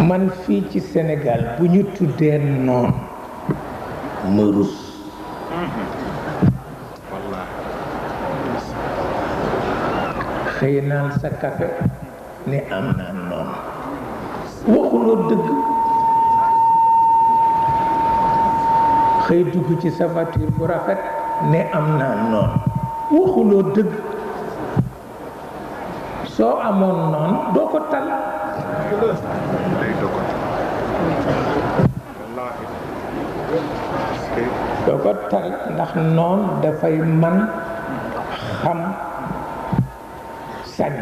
man fii ci Sénégal bu ñu tuddee noon ma rus. xëy naan sa café ne am naa noon waxuloo dëgg. xëy dugg ci sa voiture bu rafet ne am naa noon waxuloo dëgg. soo amoon noon doo ko tal. doo ko tal ndax noon dafay man xam sañ.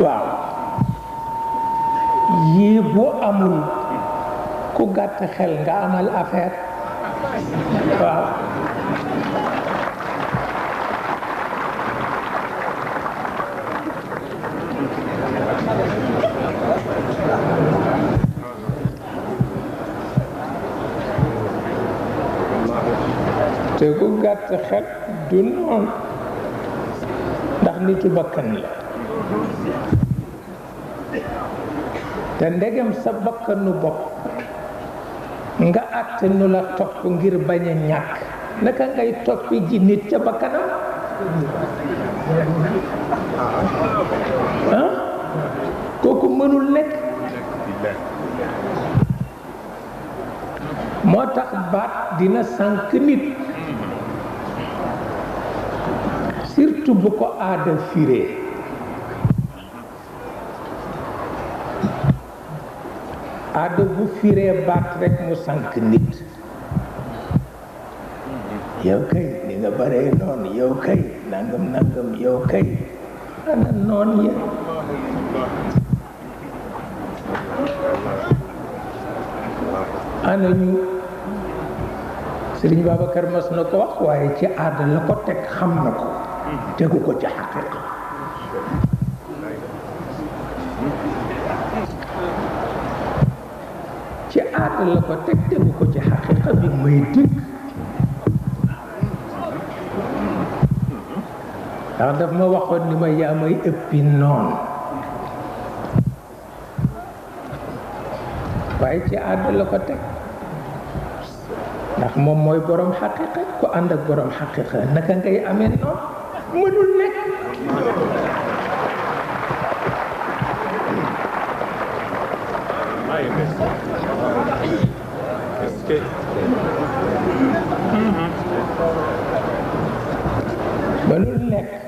waaw yii bu amul ku gàtt xel nga amal affaire. waaw te ku gàtt xel du noonu ndax nitu bakkan la. te ndegem sa bakkanu bopp nga àtte nu la topp ngir bañ a ñàkk naka ngay toppi ji nit ca bakkanam. kooku mënul nekk. moo tax baat dina sànk nit surtout bu ko aada firee. aada bu firee baat rekk mu sànk nit. yow kay ni nga baree noonu yow kay nangam nangam yow kay ana noon ya. ana ñu Sëriñ Babacar mas na ko wax waaye ci aada la ko teg xam na ko tegu ko ci xaqiqa. ci aada la ko teg tegu ko ci xaqiqa bi may dégg. ndax daf ma waxoon ni ma yaa may ëppi noon waaye ci aada la ko teg ndax moom mooy borom xaqiqa. ku ànd ak borom xaqiqa naka ngay amee noon mënul nekk. mënul nekk.